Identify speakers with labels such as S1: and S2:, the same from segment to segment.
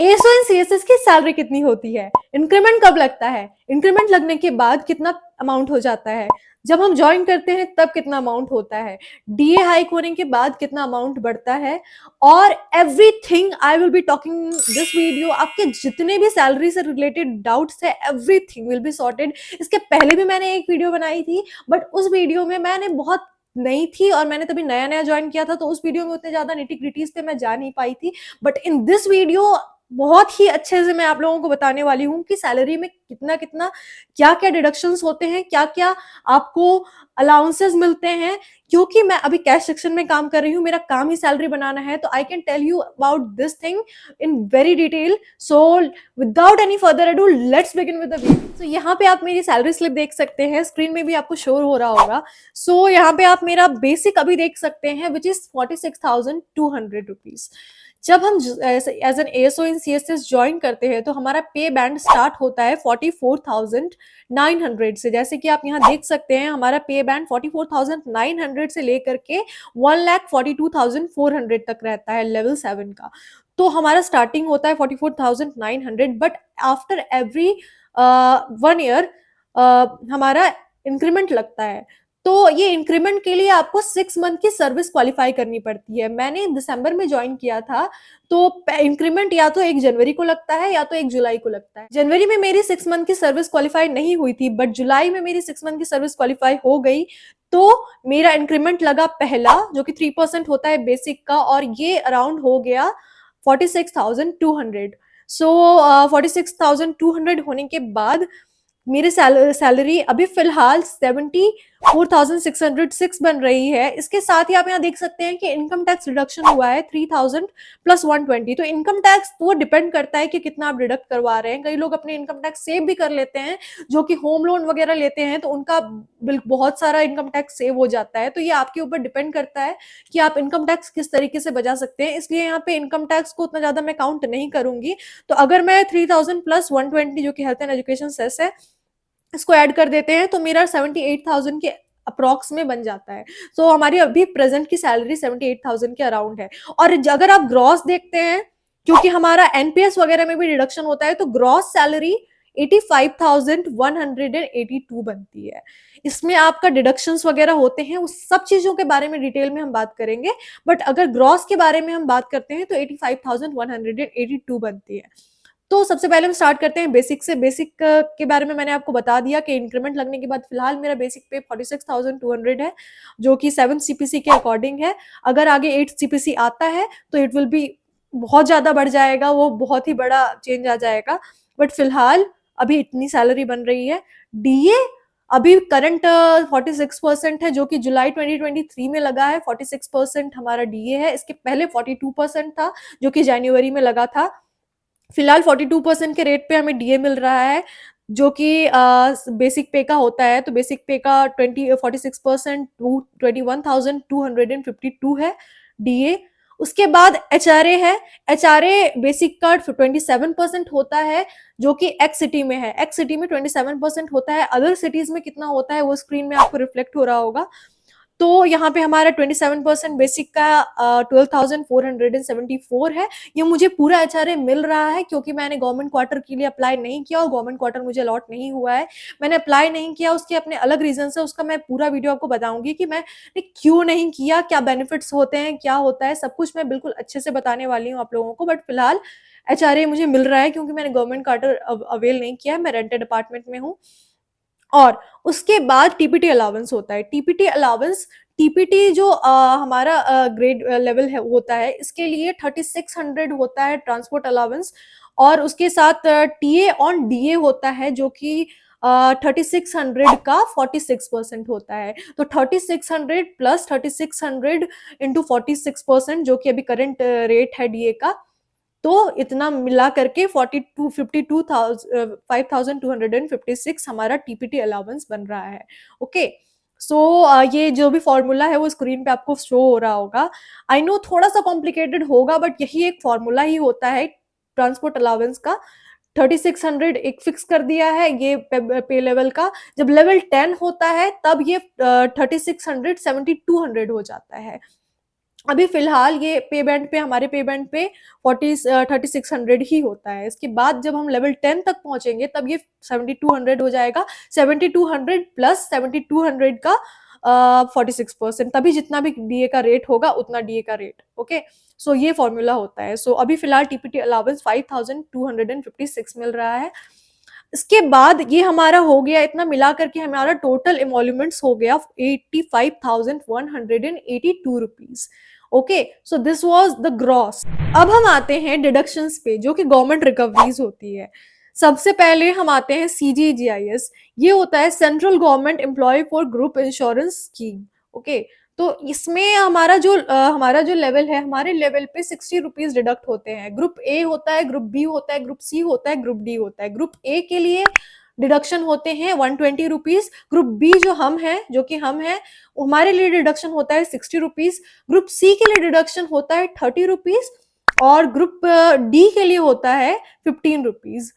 S1: ASO and CSS की salary कितनी होती है, इंक्रीमेंट कब लगता है, इंक्रीमेंट लगने के बाद कितना अमाउंट हो जाता है, जब हम ज्वाइन करते हैं तब कितना अमाउंट होता है, डीए हाइक होने के बाद कितना अमाउंट बढ़ता है, और everything I will be talking this video. आपके जितने भी सैलरी से रिलेटेड डाउट्स है एवरीथिंग विल बी सॉर्टेड। इसके पहले भी मैंने एक वीडियो बनाई थी, बट उस वीडियो में मैंने बहुत नई थी और मैंने तभी नया नया ज्वाइन किया था, तो उस वीडियो में उतने ज्यादा निटी ग्रिटीज पे मैं जा नहीं पाई थी। बट इन दिस वीडियो बहुत ही अच्छे से मैं आप लोगों को बताने वाली हूँ कि सैलरी में कितना कितना क्या क्या डिडक्शंस होते हैं, क्या क्या आपको अलाउंसेस मिलते हैं। क्योंकि मैं अभी कैश सेक्शन में काम कर रही हूँ, मेरा काम ही सैलरी बनाना है, तो I can tell you about this thing in very detail. So without any further ado let's begin with the video. So यहाँ पे आप मेरी सैलरी स्लिप देख सकते हैं, स्क्रीन में भी आपको शो हो रहा होगा। सो यहाँ पे आप मेरा बेसिक अभी देख सकते हैं विच इज 46,200 रुपीज। जब हम as an ASO in CSS join करते हैं तो हमारा पे बैंड स्टार्ट होता है 44,900 से। जैसे कि आप यहाँ देख सकते हैं हमारा पे बैंड 44,900 से लेकर के 1,42,400 तक रहता है लेवल 7 का। तो हमारा स्टार्टिंग होता है 44,900, बट आफ्टर एवरी 1 ईयर हमारा इंक्रीमेंट लगता है। तो ये इंक्रीमेंट के लिए आपको 6 मंथ की सर्विस क्वालिफाई करनी पड़ती है। मैंने दिसंबर में ज्वाइन किया था, तो इंक्रीमेंट या तो 1 जनवरी को लगता है या तो 1 जुलाई को लगता है। जनवरी में मेरी 6 मंथ की सर्विस क्वालिफाई नहीं हुई थी, बट जुलाई में मेरी 6 मंथ की सर्विस क्वालिफाई हो गई, तो मेरा इंक्रीमेंट लगा पहला, जो कि 3% होता है बेसिक का, और ये अराउंड हो गया 46,200। सो 46,200 होने के बाद मेरी सैलरी अभी फिलहाल 74,606 बन रही है। इसके साथ ही आप यहाँ देख सकते हैं कि इनकम टैक्स डिडक्शन हुआ है 3,000 प्लस 120। तो इनकम टैक्स वो डिपेंड करता है कि कितना आप डिडक्ट करवा रहे हैं। कई लोग अपने इनकम टैक्स सेव भी कर लेते हैं, जो कि होम लोन वगैरह लेते हैं, तो उनका बहुत सारा इनकम टैक्स सेव हो जाता है। तो ये आपके ऊपर डिपेंड करता है कि आप इनकम टैक्स किस तरीके से बचा सकते हैं। इसलिए यहाँ पे इनकम टैक्स को उतना ज्यादा मैं काउंट नहीं करूंगी। तो अगर मैं 3,000 प्लस 120 जो कि हेल्थ एंड एजुकेशन सेस है, इसको ऐड कर देते हैं, तो मेरा 78,000 के अप्रॉक्स में बन जाता है। सो हमारी अभी प्रेजेंट की सैलरी 78,000 के अराउंड है। और अगर आप ग्रॉस देखते हैं, क्योंकि हमारा एनपीएस वगैरह में भी डिडक्शन होता है, तो ग्रॉस सैलरी 85,182 बनती है। इसमें आपका डिडक्शंस वगैरह होते हैं, उस सब चीजों के बारे में डिटेल में हम बात करेंगे। बट अगर ग्रॉस के बारे में हम बात करते हैं तो 85,182 बनती है। तो सबसे पहले हम स्टार्ट करते हैं बेसिक से। बेसिक के बारे में मैंने आपको बता दिया कि इंक्रीमेंट लगने के बाद फिलहाल मेरा बेसिक पे 46,200 है, जो कि 7 सीपीसी के अकॉर्डिंग है। अगर आगे 8 सीपीसी आता है तो इट विल बी बहुत ज्यादा बढ़ जाएगा, वो बहुत ही बड़ा चेंज आ जाएगा। बट फिलहाल अभी इतनी सैलरी बन रही है। डीए अभी करंट 46% है, जो कि जुलाई 2023 में लगा है। 46% हमारा डीए है। इसके पहले 42% था, जो कि जनवरी में लगा था। फिलहाल 42% के रेट पे हमें डीए मिल रहा है, जो कि बेसिक पे का होता है। तो बेसिक पे का 46% 21,252 है डीए। उसके बाद एचआरए है। एचआरए बेसिक का 27% होता है, जो कि एक्स सिटी में है। एक्स सिटी में 27% होता है। अदर सिटीज में कितना होता है वो स्क्रीन में आपको रिफ्लेक्ट हो रहा होगा। तो यहाँ पे हमारा 27% बेसिक का 12,474 है। ये मुझे पूरा एचआरए मिल रहा है, क्योंकि मैंने गवर्नमेंट क्वार्टर के लिए अप्लाई नहीं किया और गवर्नमेंट क्वार्टर मुझे अलॉट नहीं हुआ है। मैंने अप्लाई नहीं किया, उसके अपने अलग रीजन है, उसका मैं पूरा वीडियो आपको बताऊंगी कि मैंने क्यों नहीं किया, क्या बेनिफिट्स होते हैं, क्या होता है, सब कुछ मैं बिल्कुल अच्छे से बताने वाली हूँ आप लोगों को। बट फिलहाल एचआरए मुझे मिल रहा है, क्योंकि मैंने गवर्नमेंट क्वार्टर अवेल नहीं किया है, मैं रेंटेड अपार्टमेंट में हूँ। और उसके बाद टीपीटी अलाउंस होता है। टीपीटी अलाउंस, टीपीटी जो हमारा ग्रेड लेवल है होता है, इसके लिए 3600 होता है ट्रांसपोर्ट अलाउंस। और उसके साथ टीए ऑन डीए होता है, जो कि 3600 का 46% होता है। तो 3600 प्लस 3600 इंटू 46%, जो कि अभी करंट रेट है डीए का, तो इतना मिला करके 52,5,256 हमारा टीपीटी अलाउंस बन रहा है। ओके। सो ये जो भी फॉर्मूला है वो स्क्रीन पे आपको शो हो रहा होगा। आई नो थोड़ा सा कॉम्प्लिकेटेड होगा, बट यही एक फॉर्मूला ही होता है ट्रांसपोर्ट अलाउंस का। 3600 एक फिक्स कर दिया है ये पे लेवल का। जब लेवल 10 होता है तब ये 3600 7200 हो जाता है। अभी फिलहाल ये पे बैंड पे, हमारे पे बैंड पे 3600 ही होता है। इसके बाद जब हम लेवल 10 तक पहुंचेंगे तब ये 7200 हो जाएगा। 7200 प्लस 7200 का 46%, तभी जितना भी डीए का रेट होगा उतना डीए का रेट। ओके, सो ये फॉर्मूला होता है। सो अभी फिलहाल टीपीटी अलाउंस 5256 मिल रहा है। इसके बाद ये हमारा हो गया, इतना मिला करके हमारा टोटल इमोल्यूमेंट्स हो गया 85,182 rupees. Okay, so this was the gross. अब हम आते हैं डिडक्शंस पे, जो कि गवर्नमेंट रिकवरीज होती है। सबसे पहले हम आते हैं सीजीजीआईएस। ये होता है central government employ for group insurance scheme. Okay, तो इसमें हमारा जो लेवल है, हमारे लेवल पे 60 रुपीज डिडक्ट होते हैं। ग्रुप ए होता है, ग्रुप बी होता है, ग्रुप सी होता है, ग्रुप डी होता है। ग्रुप ए के लिए डिडक्शन होते हैं 120 रुपीज। ग्रुप बी जो हम हैं, जो कि हम हैं, हमारे लिए डिडक्शन होता है 60 रुपीज। ग्रुप सी के लिए डिडक्शन होता है 30 रुपीज और ग्रुप डी के लिए होता है 15 रुपीज।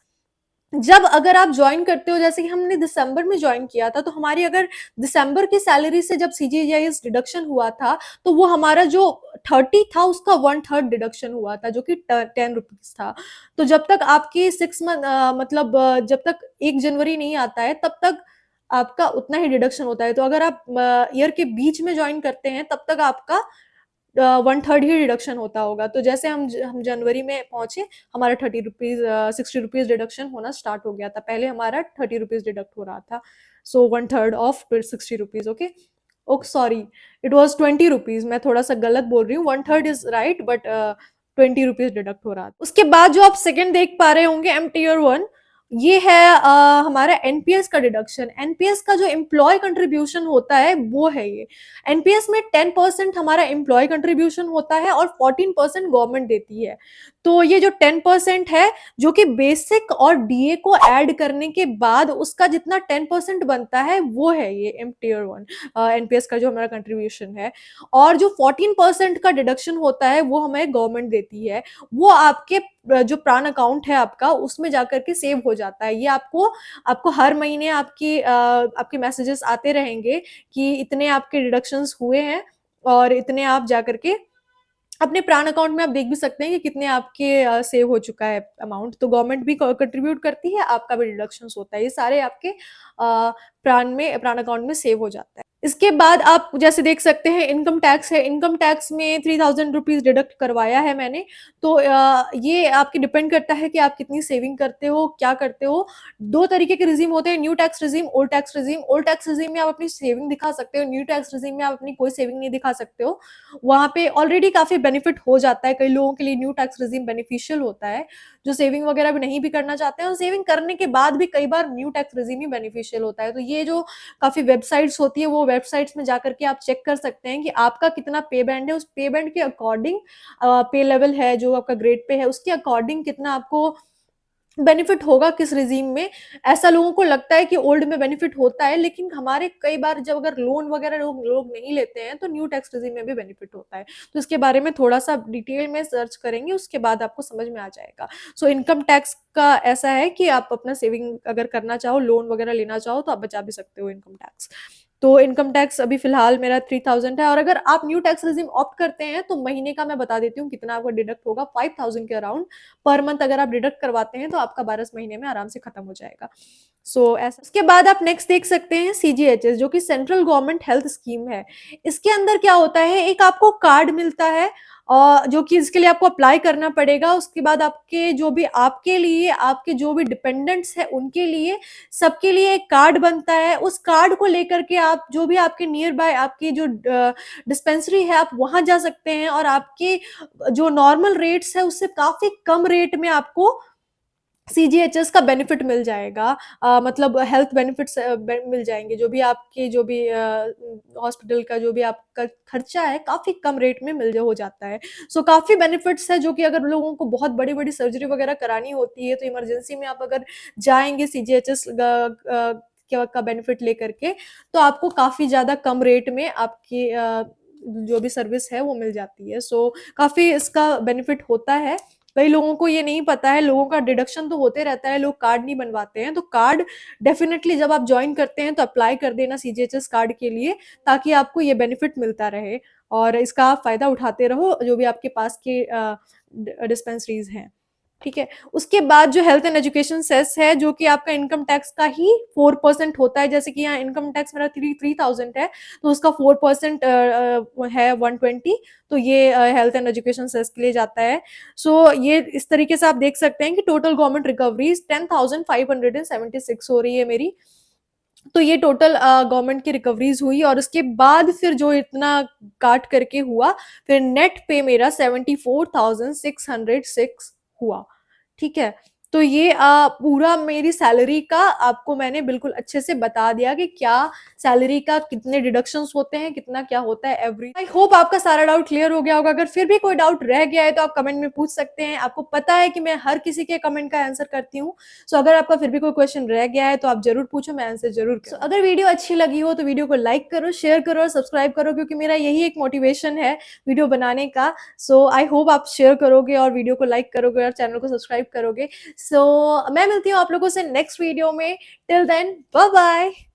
S1: जब अगर आप ज्वाइन करते हो, जैसे कि हमने दिसंबर में ज्वाइन किया था, तो हमारी अगर दिसंबर की सैलरी से जब सीजीआईएस डिडक्शन हुआ था, तो वो हमारा जो 30 था उसका 1/3 डिडक्शन हुआ था, जो कि 10 रुपीज था। तो जब तक आपकी 6 मंथ मतलब जब तक 1 जनवरी नहीं आता है तब तक आपका उतना ही डिडक्शन होता है। तो अगर आप ईयर के बीच में ज्वाइन करते हैं तब तक आपका 1/3 ही डिडक्शन होता होगा। तो जैसे हम जनवरी में पहुंचे, हमारा 30 रुपीज 60 रुपीज डिडक्शन होना स्टार्ट हो गया था। पहले हमारा 30 रुपीज डिडक्ट हो रहा था। सो 1/3 of 60 rupees. Okay, okay sorry, it was 20 rupees. मैं थोड़ा सा गलत बोल रही हूँ, 1/3 is right, but 20 rupees deduct हो रहा था। उसके बाद जो आप सेकंड देख पा रहे होंगे, एम टीयर 1, ये है हमारा एनपीएस का डिडक्शन। एनपीएस का जो एम्प्लॉय कंट्रीब्यूशन होता है वो है ये। एनपीएस में 10% हमारा एम्प्लॉय कंट्रीब्यूशन होता है और 14% गवर्नमेंट देती है। तो ये जो 10% है, जो कि बेसिक और डीए को ऐड करने के बाद उसका जितना 10% बनता है, वो है ये एम टीयर 1 एनपीएस का जो हमारा कंट्रीब्यूशन है। और जो 14% का डिडक्शन होता है वो हमें गवर्नमेंट देती है। वो आपके जो प्राण अकाउंट है आपका, उसमें जाकर के सेव हो जाता है। ये आपको आपको हर महीने आपके मैसेजेस आते रहेंगे कि इतने आपके डिडक्शंस हुए हैं, और इतने आप जाकर के अपने प्राण अकाउंट में आप देख भी सकते हैं कि कितने आपके सेव हो चुका है अमाउंट। तो गवर्नमेंट भी कंट्रीब्यूट करती है, आपका भी डिडक्शंस होता है। ये सारे आपके प्राण अकाउंट में सेव हो जाता है। इसके बाद आप जैसे देख सकते हैं, इनकम टैक्स है। इनकम टैक्स में 3000 रुपीज डिडक्ट करवाया है मैंने। तो ये आपके डिपेंड करता है कि आप कितनी सेविंग करते हो, क्या करते हो। 2 तरीके के रिजीम होते हैं, new tax regime, old tax regime. Old tax regime में आप अपनी सेविंग दिखा सकते हो, न्यू टैक्स रिजीम में आप अपनी कोई सेविंग नहीं दिखा सकते हो। वहां पे ऑलरेडी काफी बेनिफिट हो जाता है। कई लोगों के लिए न्यू टैक्स रिजीम बेनिफिशियल होता है, जो सेविंग वगैरह भी नहीं भी करना चाहते हैं, और सेविंग करने के बाद भी कई बार न्यू टैक्स रिजीम ही बेनिफिशियल होता है। तो ये जो काफी वेबसाइट्स होती है, वो वेबसाइट्स में जाकर के आप चेक कर सकते हैं कि आपका कितना पे बैंड है। उस पे बैंड के अकॉर्डिंग पे लेवल है, जो आपका ग्रेड पे है, उसके अकॉर्डिंग कितना आपको बेनिफिट होगा किस रिजीम में। ऐसा लोगों को लगता है कि ओल्ड में बेनिफिट होता है, लेकिन हमारे कई बार जब अगर लोन वगैरह लोग नहीं लेते हैं, तो न्यू टैक्स रिजीम में भी बेनिफिट होता है। तो इसके बारे में थोड़ा सा डिटेल में सर्च करेंगे, उसके बाद आपको समझ में आ जाएगा। सो इनकम टैक्स का ऐसा है कि आप अपना सेविंग अगर करना चाहो, लोन वगैरह लेना चाहो, तो आप बचा भी सकते हो इनकम टैक्स। तो इनकम टैक्स अभी फिलहाल मेरा 3000 है। और अगर आप न्यू टैक्स रिजीम ऑप्ट करते हैं, तो महीने का मैं बता देती हूँ कितना आपका डिडक्ट होगा। 5000 के अराउंड पर मंथ अगर आप डिडक्ट करवाते हैं, तो आपका 12 महीने में आराम से खत्म हो जाएगा। सो ऐसा। उसके बाद आप नेक्स्ट देख सकते हैं सीजीएचएस, जो कि सेंट्रल गवर्नमेंट हेल्थ स्कीम है। इसके अंदर क्या होता है, एक आपको कार्ड मिलता है, और जो कि इसके लिए आपको अप्लाई करना पड़ेगा। उसके बाद आपके जो भी डिपेंडेंट्स हैं उनके लिए, सबके लिए एक कार्ड बनता है। उस कार्ड को लेकर के आप जो भी आपके नियर बाय आपकी जो डिस्पेंसरी है, आप वहां जा सकते हैं, और आपके जो नॉर्मल रेट्स है उससे काफी कम रेट में आपको सीजीएचएस का बेनिफिट मिल जाएगा। मतलब हेल्थ बेनिफिट्स मिल जाएंगे। जो भी हॉस्पिटल का जो भी आपका खर्चा है, काफी कम रेट में मिल हो जाता है। सो काफी बेनिफिट्स है, जो कि अगर लोगों को बहुत बड़ी बड़ी सर्जरी वगैरह करानी होती है, तो इमरजेंसी में आप अगर जाएंगे सीजीएचएस का बेनिफिट लेकर के, तो आपको काफी ज्यादा कम रेट में आपकी जो भी सर्विस है वो मिल जाती है। सो काफी इसका बेनिफिट होता है। कई लोगों को ये नहीं पता है, लोगों का डिडक्शन तो होते रहता है, लोग कार्ड नहीं बनवाते हैं। तो कार्ड डेफिनेटली जब आप ज्वाइन करते हैं तो अप्लाई कर देना सीजीएचएस कार्ड के लिए, ताकि आपको ये बेनिफिट मिलता रहे और इसका आप फायदा उठाते रहो जो भी आपके पास के डिस्पेंसरीज हैं। ठीक है, उसके बाद जो हेल्थ एंड एजुकेशन सेस है, जो कि आपका इनकम टैक्स का ही 4% होता है। जैसे कि यहाँ इनकम टैक्स मेरा 3000 है, तो उसका 4% है 120, तो ये हेल्थ एंड एजुकेशन सेस के लिए जाता है। सो ये इस तरीके से आप देख सकते हैं कि टोटल गवर्नमेंट रिकवरीज 10,576 हो रही है मेरी। तो ये टोटल गवर्नमेंट की रिकवरीज हुई, और उसके बाद फिर जो इतना काट करके हुआ, फिर नेट पे मेरा 74,606 हुआ। ठीक है, तो ये पूरा मेरी सैलरी का आपको मैंने बिल्कुल अच्छे से बता दिया कि क्या सैलरी का कितने डिडक्शंस होते हैं, कितना क्या होता है एवरी। आई होप आपका सारा डाउट क्लियर हो गया होगा। अगर फिर भी कोई डाउट रह गया है तो आप कमेंट में पूछ सकते हैं। आपको पता है कि मैं हर किसी के कमेंट का आंसर करती हूँ। सो अगर आपका फिर भी कोई क्वेश्चन रह गया है तो आप जरूर पूछो, मैं आंसर जरूर करूँ। अगर वीडियो अच्छी लगी हो तो वीडियो को लाइक करो, शेयर करो और सब्सक्राइब करो, क्योंकि मेरा यही एक मोटिवेशन है वीडियो बनाने का। सो आई होप आप शेयर करोगे और वीडियो को लाइक करोगे और चैनल को सब्सक्राइब करोगे। सो मैं मिलती हूँ आप लोगों से नेक्स्ट वीडियो में। Till then bye bye.